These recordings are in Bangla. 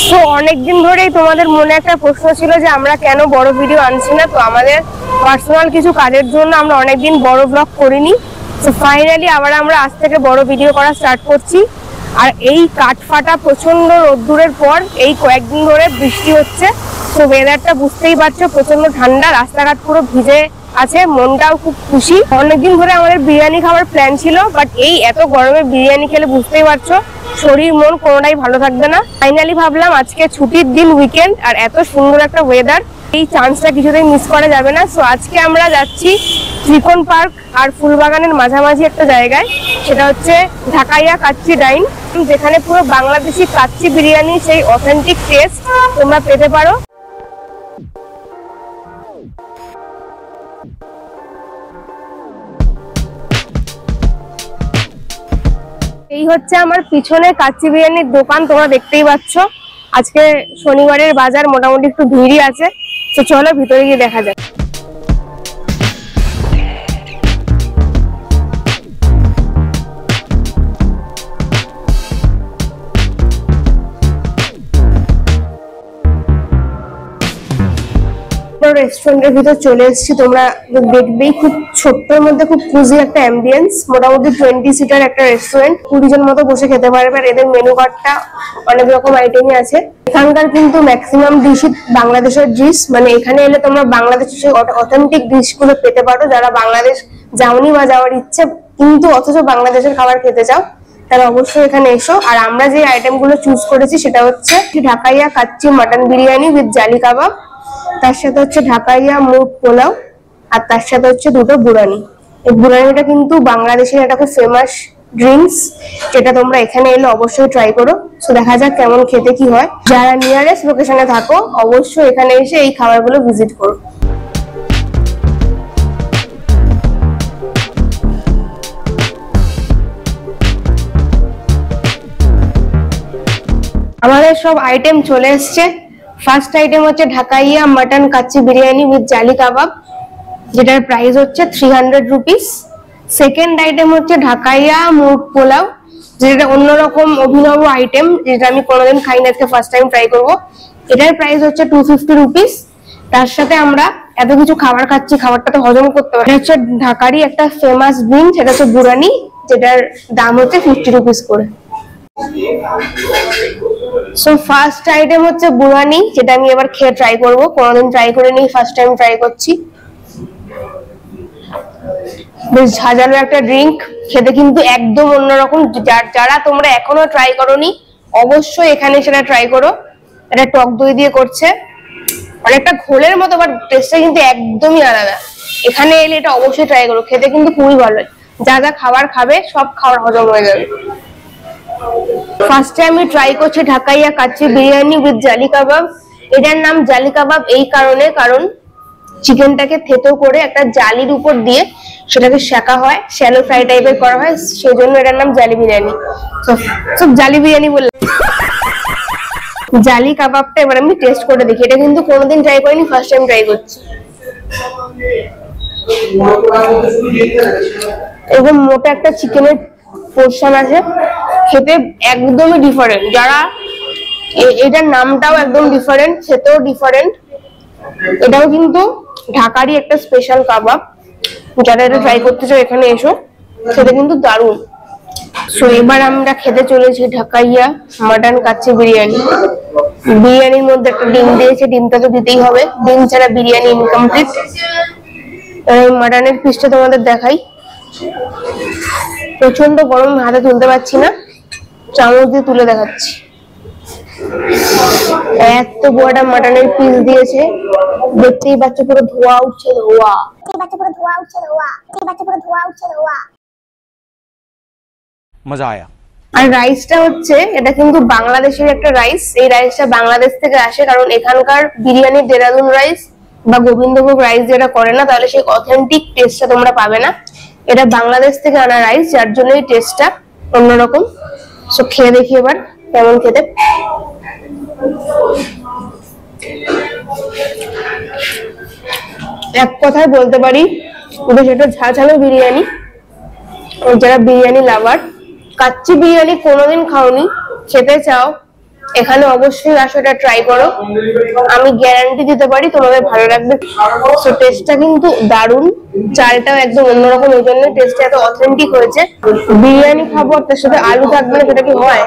তো অনেকদিন ধরেই তোমাদের মনে একটা প্রশ্ন ছিল যে আমরা কেন বড় ভিডিও আনছি না। তো আমাদের পার্সোনাল কিছু কাজের জন্য আমরা অনেকদিন বড় ব্লগ করিনি। তো ফাইনালি আবার আমরা আজ থেকে বড় ভিডিও করা স্টার্ট করছি। আর এই কাঠফাটা প্রচন্ড রোদ্দুরের পর এই কয়েকদিন ধরে বৃষ্টি হচ্ছে। তো ওয়েদারটা বুঝতেই পারছো, প্রচন্ড ঠান্ডা, রাস্তাঘাট পুরো ভিজে আছে, মনটাও খুব খুশি। অনেকদিন ধরে আমাদের বিরিয়ানি খাওয়ার প্ল্যান ছিল, বাট এই এত গরমে বিরিয়ানি খেলে বুঝতেই পারছো শরীর মন কোনোটাই ভালো থাকবে না। ফাইনালি ভাবলাম আজকে ছুটির দিন, উইকেন্ড, আর এত সুন্দর একটা ওয়েদার, এই চান্সটা কিছুতেই মিস করা যাবে না। সো আজকে আমরা যাচ্ছি ত্রিকোণ পার্ক আর ফুলবাগানের মাঝামাঝি একটা জায়গায়, সেটা হচ্ছে ঢাকাইয়া কাচ্চি ডাইন, যেখানে পুরো বাংলাদেশি কাচ্চি বিরিয়ানি সেই অথেন্টিক টেস্ট তোমরা পেতে পারো। এই হচ্ছে আমার পিছনে কাচ্চি বিরিয়ানির দোকান, তোমরা দেখতেই পাচ্ছ। আজকে শনিবারের বাজার, মোটামুটি একটু ভিড়ই আছে। তো চলো ভিতরে গিয়ে দেখা যাক। রেস্টুরেন্টের ভিতর চলে এসেছি, তোমরা দেখবেই খুব ছোট্টর মধ্যে খুব কুজি একটা অ্যাম্বিয়েন্স। মোটামুটি 20 সিটার একটা রেস্টুরেন্ট, 20 জন মতো বসে খেতে পারবে। আর এদের মেনু কার্ডটা অনেক রকম আইটেমই আছে। এখানকার কিন্তু ম্যাক্সিমাম ডিশই বাংলাদেশের ডিশ, মানে এখানে এলে তোমরা বাংলাদেশের সেই অথেন্টিক ডিশ গুলো পেতে পারো। যারা বাংলাদেশ যাওনি বা যাওয়ার ইচ্ছে কিন্তু অথচ বাংলাদেশের খাবার খেতে চাও, তারা অবশ্যই এখানে এসো। আর আমরা যে আইটেম গুলো চুজ করেছি সেটা হচ্ছে ঢাকাইয়া কাচ্চি মাটন বিরিয়ানি উইথ জালি কাবাব, তার সাথে হচ্ছে ঢাকাইয়া মুগ পোলাও, আর তার সাথে হচ্ছে দুটো বুরানি। এই বুরানিটা কিন্তু বাংলাদেশের একটা খুব ফেমাস ড্রিঙ্কস, যেটা তোমরা এখানে এলে অবশ্যই ট্রাই করো। তো দেখা যাক কেমন খেতে কি হয়। যারা নিয়ারেস্ট লোকেশনে থাকো অবশ্যই এখানে এসে এই খাবারগুলো ভিজিট করো। আমাদের সব আইটেম চলে এসছে। ফার্স্ট আইটেম হচ্ছে ঢাকাইয়া মাটন কাচ্চি বিরিয়ানি উইথ জালি কাবাব, যেটার প্রাইস হচ্ছে 300 রুপিস। সেকেন্ড আইটেম হচ্ছে ঢাকাইয়া মুগ পোলাও, যেটা অন্যরকম অভিনব আইটেম, যেটা আমি কোনোদিন খাইনি, আজকে ফার্স্ট টাইম ট্রাই করবো। এটার প্রাইস হচ্ছে 250 রুপিস। তার সাথে আমরা এত কিছু খাবার খাচ্ছি, খাবারটা তো হজম করতে পারি। এটা হচ্ছে ঢাকারই একটা ফেমাস ড্রিঙ্ক, সেটা হচ্ছে বুরানি, যেটার দাম হচ্ছে 50 রুপিস করে। সো ফার্স্ট আইটেম হচ্ছে বুরানি, যেটা আমি এবার খেয়ে ট্রাই করবো, কোনোদিন ট্রাই করিনি, ফার্স্ট টাইম ট্রাই করছি। বেশ ঝাঁঝালো একটা ড্রিঙ্ক, খেতে কিন্তু একদম অন্যরকম। যারা তোমরা এখনো ট্রাই করোনি অবশ্যই এখানে সেটা ট্রাই করো। এটা টক দই দিয়ে করছে, অনেকটা ঘোলের মতো, বাট টেস্টটা কিন্তু একদমই আলাদা। এখানে এলে এটা অবশ্যই ট্রাই করো, খেতে কিন্তু খুবই ভালো। যা যা খাবার খাবে সব খাবার হজম হয়ে যাবে। ফার্স্টে আমি ট্রাই করছি ঢাকাইয়া কাচ্চি বিরিয়ানি উইথ জালি কাবাব। এটার নাম জালি কাবাব এই কারণে, কারণ চিকেনটাকে থেতো করে একটা জালির উপর দিয়ে সেটাকে সেকা হয়, শ্যালো ফ্রাই টাইপের করা হয়, সেজন্য এটার নাম জালি বিরিয়ানি। সব জালি বিরিয়ানি বললে জালি কাবাবটা এবার আমি টেস্ট করে দেখি। এটা কিন্তু কোনোদিন ট্রাই করিনি, ফার্স্ট টাইম ট্রাই করছি। এরকম মোটা একটা চিকেনের পোরশন আছে, খেতে একদমই ডিফারেন্ট। যারা এটার নামটাও একদম ডিফারেন্ট, খেতেও ডিফারেন্ট। এটাও কিন্তু ঢাকারই একটা স্পেশাল কাবাব, যারা এটা ট্রাই করতে চাও এখানে এসো, খেতে কিন্তু দারুণ। সো এবার আমরা খেতে চলেছি ঢাকাইয়া মাটন কাচ্চি বিরিয়ানি। বিরিয়ানির মধ্যে একটা ডিম দিয়েছে, ডিমটা তো দিতেই হবে, ডিম ছাড়া বিরিয়ানি ইনকমপ্লিট। মাটনের পিসটা তোমাদের দেখাই, প্রচন্ড গরম, হাতে তুলতে পারছি না, চামচ দিয়ে তুলে দেখাচ্ছি। এত বড় মাটনের পিস দিয়েছে, দেখতেই পাচ্ছ পুরো ধোয়া উঠছে, ধোয়া। মজা আয়া। আর রাইসটা হচ্ছে, এটা কিন্তু বাংলাদেশের একটা রাইস। এই রাইসটা বাংলাদেশ থেকে আসে, কারণ এখানকার বিরিয়ানি দেরাদুন রাইস বা গোবিন্দভোগ রাইস যেটা করে না, তাহলে সেই অথেন্টিক টেস্টটা তোমরা পাবে না। এটা বাংলাদেশ থেকে আনা রাইস, যার জন্য এই টেস্টটা অন্যরকম। সো খেয়ে দেখি এবার কেমন খেতে। এক কথায় বলতে পারি বেশ একটা ঝাঁঝালো বিরিয়ানি। যারা বিরিয়ানি লাভার, কাচ্চি বিরিয়ানি কোনোদিন খাওনি, খেতে চাও, এখানে অবশ্যই আসো, এটা ট্রাই করো, আমি গ্যারান্টি দিতে পারি তোমাদের ভালো লাগবে। তো টেস্টটা কিন্তু দারুণ, চালটাও একদম অন্যরকম, ওই জন্য টেস্টটা এত অথেন্টিক হয়েছে। বিরিয়ানি খাবো তার সাথে আলু থাকবে না, সেটা কি হয়?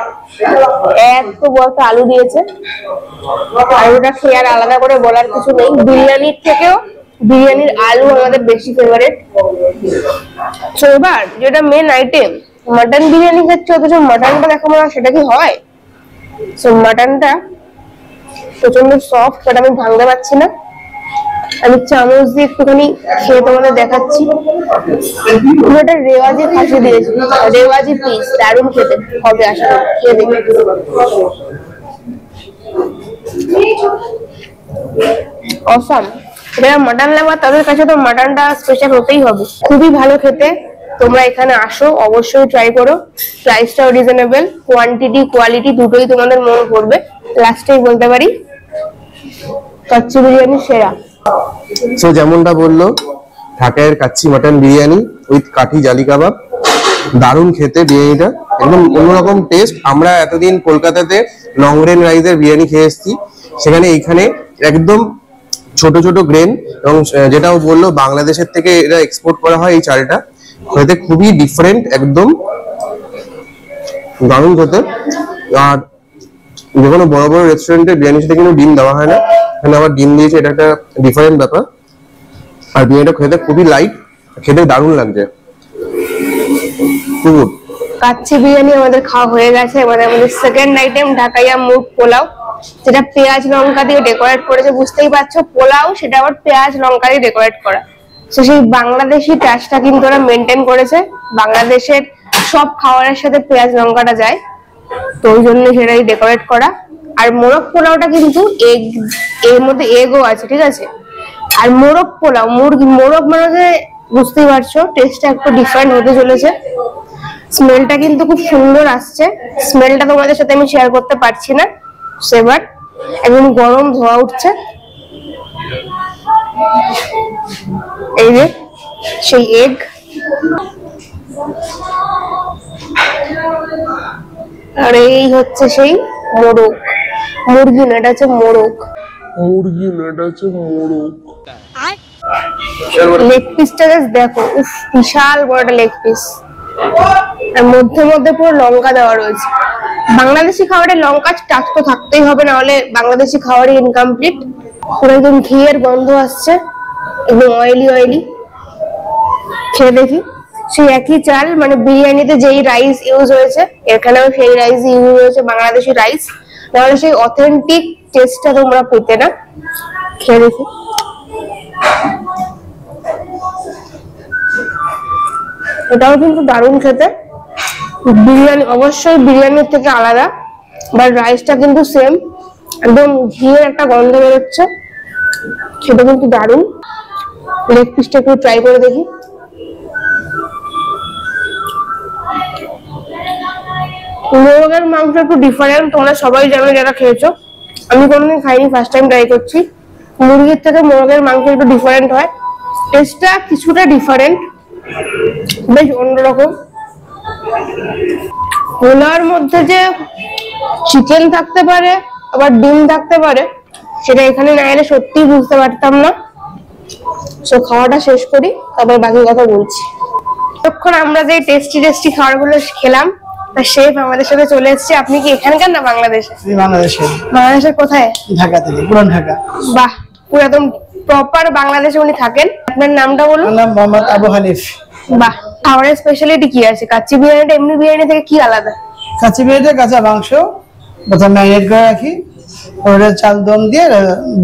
এত বড় আলু দিয়েছে, আলুটা খেয়ে আর আলাদা করে বলার কিছু নেই। বিরিয়ানির থেকেও বিরিয়ানির আলু আমাদের বেশি ফেভারিট। তো এবার যেটা মেন আইটেম, মাটন বিরিয়ানি খাচ্ছি, অথচ মাটনটা দেখাবো না, সেটা কি হয়? তো মাটনটা প্রচন্ড সফট, বাট আমি ভাঙতে পারছি না। আমি চামচ দিয়ে একটুখানি খেয়ে তোমাদের দেখাচ্ছি। এটা রেওয়াজি খাসি দিয়েছি, রেওয়াজি পিস, দারুণ খেতে হবে, আশা করি খেয়ে দেখি। অসাম। যারা মাটন লাভার তাদের কাছে তো মাটনটা স্পেশাল হতেই হবে, খুবই ভালো খেতে। তোমরা এখানে আসো, অবশ্যই ট্রাই করো। প্রাইসটাও রিজনেবল, কোয়ান্টিটি কোয়ালিটি দুটোই তোমাদের মন করবে। লাস্টেই বলতে পারি কাচ্চি বিরিয়ানি সেরা। সো যেমনটা বললো, ঢাকায়ের কাচ্চি মাটন বিরিয়ানি উইথ কাঠি জালি কাবাব, দারুণ খেতে বিরিয়ানিটা, একদম অন্যরকম টেস্ট। আমরা এতদিন কলকাতাতে লংগ্রেন রাইসের বিরিয়ানি খেয়ে এসেছি, সেখানে এইখানে একদম ছোট ছোট গ্রেন, এবং যেটাও বললো বাংলাদেশের থেকে এটা এক্সপোর্ট করা হয় এই চালটা, খেতে খুবই ডিফারেন্ট, একদম দারুণ খেতে। আর যে কোনো বড় বড় রেস্টুরেন্টে বিরিয়ানির সাথে কিন্তু ডিম দেওয়া হয় না, এখানে আবার ডিম দিয়েছে, এটা একটা ডিফারেন্ট ব্যাপার। আর বিরিয়ানিটা খেতে খুবই লাইট, খেতে দারুণ লাগছে, খুব। কাচ্চি বিরিয়ানি আমাদের খাওয়া হয়ে গেছে। এবারে আমাদের সেকেন্ড আইটেম ঢাকাইয়া মুগ পোলাও, যেটা পেঁয়াজ লঙ্কা দিয়ে ডেকোরেট করেছে, বুঝতেই পারছো পোলাও, সেটা আবার পেঁয়াজ লঙ্কা দিয়ে ডেকোরেট করা। তো সেই বাংলাদেশি টাচটা কিন্তু ওরা মেনটেন করেছে, বাংলাদেশের সব খাবারের সাথে পেঁয়াজ লঙ্কাটা যায়, তো ওই জন্য সেটাই ডেকোরেট করা। আর মোরগ পোলাওটা কিন্তু এগ, এর মধ্যে এগও আছে, ঠিক আছে। আর মোরগ পোলাও, মুরগি মোরগ মানে বুঝতেই পারছো টেস্টটা একটু ডিফারেন্ট হতে চলেছে। স্মেলটা কিন্তু খুব সুন্দর আসছে, স্মেলটা তোমাদের সাথে আমি শেয়ার করতে পারছি না। সেবার একদম গরম ধোয়া উঠছে, এই যে সেই এগ, আর এই হচ্ছে সেই মোরগ, মুরগি না, এটা হচ্ছে মোরগ। লেগ পিসটা দেখো, উফ বিশাল বড় একটা লেগ পিস, আর মধ্যে মধ্যে পুরো লঙ্কা দেওয়া রয়েছে। বাংলাদেশি খাবারে লঙ্কা টাচ তো থাকতেই হবে, না হলে বাংলাদেশি খাবারই ইনকমপ্লিট। পুরো একদম ঘিয়ের গন্ধ আসছে, একদম অয়েলি অয়েলি। খেয়ে দেখি। সেই একই চাল, মানে বিরিয়ানিতে যেই রাইস ইউজ হয়েছে এখানেও সেই রাইস ইউজ হয়েছে, বাংলাদেশি রাইস, নাহলে সেই অথেন্টিক টেস্টটা তোমরা পেতে না। খেয়ে দেখি। এটাও কিন্তু দারুণ খেতে, বিরিয়ানি অবশ্যই বিরিয়ানির থেকে আলাদা, বাট রাইসটা কিন্তু সেম, একদম ঘিয়ের একটা গন্ধ বেরোচ্ছে, সেটা কিন্তু দারুণ। লেগ পিসটা একটু ট্রাই করে দেখি। মোরগের মাংস একটু ডিফারেন্ট, তোমরা সবাই জানো যারা খেয়েছো, আমি কোনোদিন খাইনি, ফার্স্ট টাইম ট্রাই করছি। মুরগির থেকে মোরগের মাংস একটু ডিফারেন্ট হয়, টেস্টটা কিছুটা ডিফারেন্ট, বেশ অন্যরকম। পোলাওর মধ্যে যে চিকেন থাকতে পারে আবার ডিম থাকতে পারে, সেটা এখানে না এলে সত্যি বুঝতে পারতাম না। সো খাওয়াটা শেষ করি, তারপর বাকি কথা বলছি। তখন আমরা যে টেস্টি টেস্টি খাবারগুলো খেলাম, তার শেফ আমাদের সাথে চলে এসেছে। আপনি কি এখানকার না বাংলাদেশে? বাংলাদেশের। বাংলাদেশের কোথায়? ঢাকা থেকে, পুরান ঢাকা। বাহ, পুরো একদম প্রপার বাংলাদেশে উনি থাকেন। আপনার নামটা বলুন। আমার নাম মোহাম্মদ আবু হানিফ। বাহ, খাবারের স্পেশালিটি কি আছে? কাচ্চি বিরিয়ানিটা এমনি বিরিয়ানি থেকে কি আলাদা? কাঁচি বিরিয়ানিতে কাঁচা মাংস প্রথম ম্যারিনেট করে রাখি, ওটা চাল দম দিয়ে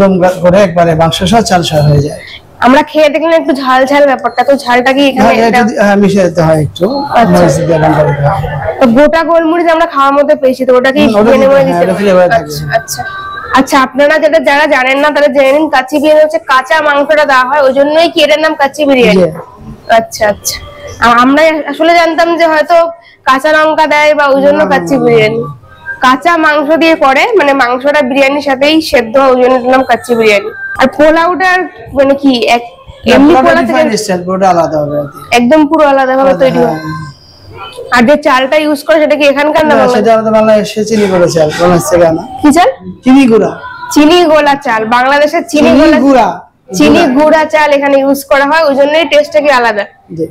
দম করে একবারে মাংস সহ চাল সহ হয়ে যায়। আমরা খেয়ে দেখলাম একটু ঝাল ঝাল ব্যাপারটা, তো ঝালটা কি এখানে মিশিয়ে দিতে হয় একটু, মরিচ দিয়ে রান্না করতে হয়। তো গোটা গোলমরিচ আমরা খাওয়ার মধ্যে পেয়েছি, তো ওটা কি খেয়ে নেবো দিতে? আচ্ছা আচ্ছা আচ্ছা। আপনারা যেটা যারা জানেন না তারা জেনে নিন, কাচ্চি বিরিয়ানি হচ্ছে কাঁচা মাংসটা দেওয়া হয়, ওই জন্যই কি এটার নাম কাচ্চি বিরিয়ানি। আচ্ছা আচ্ছা, আমরা আসলে জানতাম যে হয়তো কাঁচা লঙ্কা দেয় বা ওই জন্য কাচ্চি বিরিয়ানি। কাঁচা মাংস দিয়ে করে, মানে মাংসটা বিরিয়ানির সাথেই সেদ্ধ, ওই জন্য নাম কাচ্চি বিরিয়ানি। আর পোলাওটার মানে কি এমনি পোলাও থেকে আলাদা হবে, একদম পুরো আলাদা ভাবে তৈরি হয়। আর যে চালটা ইউজ করে সেটা কি এখানকার না না, বাংলাদেশ? সেটা আমাদের বাংলাদেশে চিনি গুঁড়া চাল বানাচ্ছে গানা। কি চাল? চিনি গুঁড়া। চিনি গোলা চাল, বাংলাদেশের চিনি গোলা, চিনি গুঁড়া চাল এখানে ইউজ করা হয়, ওই জন্যই টেস্টটা কি আলাদা। জি।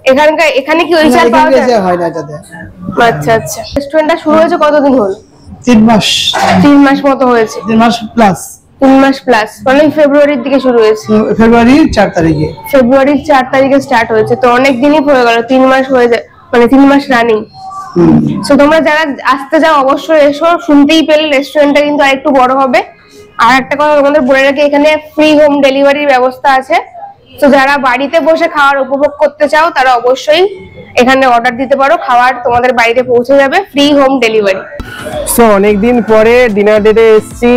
এখানে কি ওই না, চাল পাওয়া এখানে যায়? যে হয় না এটাতে। আচ্ছা আচ্ছা। রেস্টুরেন্টটা শুরু হয়েছে কতদিন হলো? 3 মাস। 3 মাস মতো হয়েছে। 3 মাস প্লাস। 3 মাস প্লাস, মানে ফেব্রুয়ারির দিকে শুরু হয়েছে। ফেব্রুয়ারির 4 তারিখে। ফেব্রুয়ারির 4 তারিখে স্টার্ট হয়েছে, তো অনেক দিনই হয়ে গেল, 3 মাস হয়ে যায়, মানে 3 মাস রানিং। তো তোমরা যারা আসতে যাও অবশ্যই এসো, শুনতেই পেলে রেস্টুরেন্টটা কিন্তু আরেকটু বড় হবে। আর একটা কথা তোমাদের বলে রাখি, এখানে ফ্রি হোম ডেলিভারির ব্যবস্থা আছে। তো যারা বাড়িতে বসে খাওয়ার উপভোগ করতে চাও তারা অবশ্যই এখানে অর্ডার দিতে পারো, খাবার তোমাদের বাড়িতে পৌঁছে যাবে, ফ্রি হোম ডেলিভারি। সো অনেকদিন পরে ডিনার ডেটে এসেছি।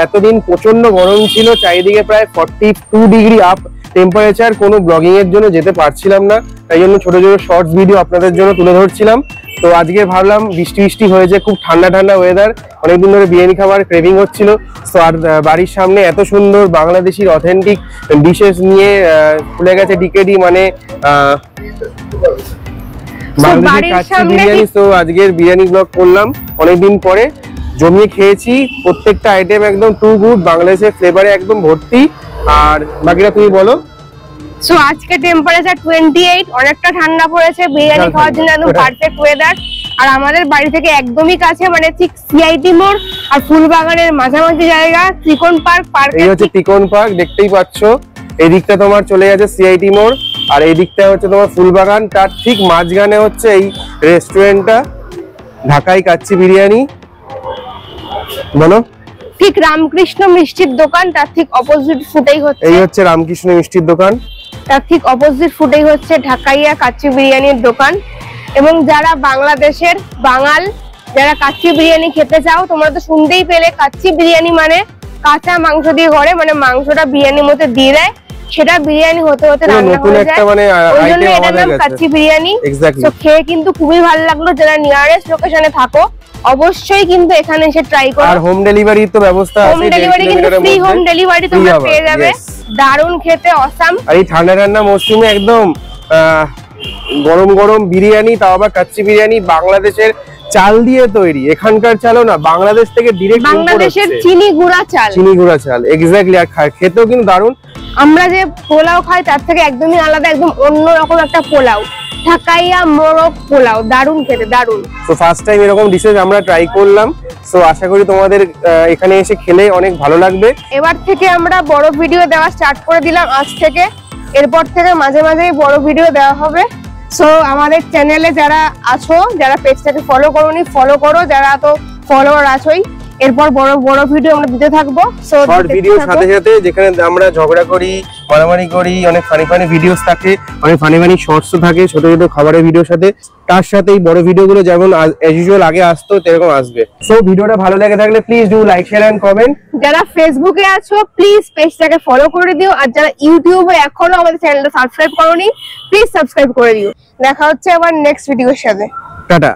এতদিন প্রচন্ড গরম ছিল, চারিদিকে প্রায় 42 ডিগ্রি আপ টেম্পারেচার, কোনো ব্লগিং এর জন্য যেতে পারছিলাম না, তাই জন্য ছোট ছোট শর্টস ভিডিও আপনাদের জন্য তুলে ধরছিলাম। তো আজকে ভাবলাম বৃষ্টি বৃষ্টি হয়েছে, খুব ঠান্ডা ঠান্ডা ওয়েদার, অনেকদিন ধরে বিরিয়ানি খাবার ক্রেভিং হচ্ছিল। সো আর বাড়ির সামনে এত সুন্দর বাংলাদেশির অথেন্টিক ডিশেস নিয়ে খুলে গেছে ডিকেডি, মানে বাংলাদেশের কাচ্চি বিরিয়ানি। তো আজকের বিরিয়ানি ব্লগ করলাম অনেকদিন পরে, জমিয়ে খেয়েছি, প্রত্যেকটা আইটেম একদম টু গুড, বাংলাদেশের ফ্লেভারে একদম ভর্তি। আর বাকিটা তুমি বলো। সো আজকে টেম্পারেচার 28, অনেকটা ঠান্ডা পড়েছে, বিরিয়ানি খাওয়ার জন্য একদম পারফেক্ট ওয়েদার। আর আমাদের বাড়ি থেকে একদমই কাছে, মানে ঠিক সিআইটি মোড় আর ফুলবাগানের মাঝামাঝি জায়গা, ত্রিকোণ পার্ক। এই হচ্ছে ত্রিকোণ পার্ক, দেখতেই পাচ্ছ। এই দিকটা তোমার চলে যাচ্ছে সিআইটি মোড়, আর এই দিকটা হচ্ছে তোমার ফুলবাগান, তার ঠিক মাঝখানে হচ্ছে এই রেস্টুরেন্টটা, ঢাকাই কাচ্চি বিরিয়ানি। বলো। ঠিক রামকৃষ্ণ মিষ্টির দোকান, তার ঠিক অপোজিট ফুটেই হচ্ছে, এই হচ্ছে রামকৃষ্ণ মিষ্টির দোকান, তার ঠিক অপোজিট ফুটেই হচ্ছে ঢাকাইয়া কাচ্চি বিরিয়ানির দোকান। এবং যারা বাংলাদেশের বাঙাল, যারা কাচ্চি বিরিয়ানি খেতে চাও, তোমরা তো শুনতেই পেলে, কাচ্চি বিরিয়ানি মানে কাঁচা মাংস দিয়ে করে, মানে মাংসটা বিরিয়ানির মধ্যে দিয়ে দেয়, সেটা বিরিয়ানি হতে হতে রান্না নতুন হয়ে একটা যায়, মানে ওই জন্য আইটেম এটার আমাদের নাম কাছে। কাচ্চি বিরিয়ানি। এক্স্যাক্টলি। তো খেয়ে কিন্তু খুবই ভালো লাগলো। যারা নিয়ারেস্ট লোকেশনে থাকো অবশ্যই কিন্তু এখানে এসে ট্রাই করো। আর হোম ডেলিভারি তো ব্যবস্থা আছে, হোম ডেলিভারি কিন্তু ফ্রি হোম ডেলিভারি তোমরা পেয়ে যাবে, দারুণ খেতে, অসাম। আর এই ঠান্ডা ঠান্ডা মৌসুমে একদম গরম গরম বিরিয়ানি, তাও আবার কাচ্চি বিরিয়ানি বাংলাদেশের চাল দিয়ে তৈরি, এখানকার চালও না, বাংলাদেশ থেকে ডিরেক্ট বাংলাদেশের চিনি গুঁড়া চাল, চিনি গুঁড়া চাল, এক্স্যাক্টলি। আর খেতেও কিন্তু দারুণ। আমরা যে পোলাও খাই তার থেকে একদমই আলাদা, একদম অন্যরকম একটা পোলাও, ঢাকাইয়া মোরগ পোলাও, দারুণ খেতে, দারুণ। তো ফার্স্ট টাইম এরকম ডিশেস আমরা ট্রাই করলাম। সো আশা করি তোমাদের এখানে এসে খেলে অনেক ভালো লাগবে। এবার থেকে আমরা বড় ভিডিও দেওয়া স্টার্ট করে দিলাম আজ থেকে, এরপর থেকে মাঝে মাঝেই বড় ভিডিও দেওয়া হবে। সো আমাদের চ্যানেলে যারা আছো, যারা পেজটাকে ফলো করোনি ফলো করো, যারা তো ফলোয়ার আছোই, এরপর বড় বড় ভিডিও আমরা দিতে থাকবো। সো শর্ট ভিডিওর সাথে সাথে যেখানে আমরা ঝগড়া করি, মারামারি করি, অনেক ফানি ফানি ভিডিওস থাকে, অনেক ফানি ফানি শর্টসও থাকে ছোট ছোট খাবারের ভিডিওর সাথে, তার সাথে এই বড় ভিডিওগুলো যেমন অ্যাজ ইউজুয়াল আগে আসতো সেরকম আসবে। সো ভিডিওটা ভালো লেগে থাকলে please do like, share and comment. যারা ফেসবুকে আছো প্লিজ পেজটাকে ফলো করে দিও, আর যারা ইউটিউবে এখনো আমাদের চ্যানেলটা সাবস্ক্রাইব করোনি প্লিজ সাবস্ক্রাইব করে দিও। দেখা হচ্ছে আবার নেক্সট ভিডিওর সাথে। টাটা।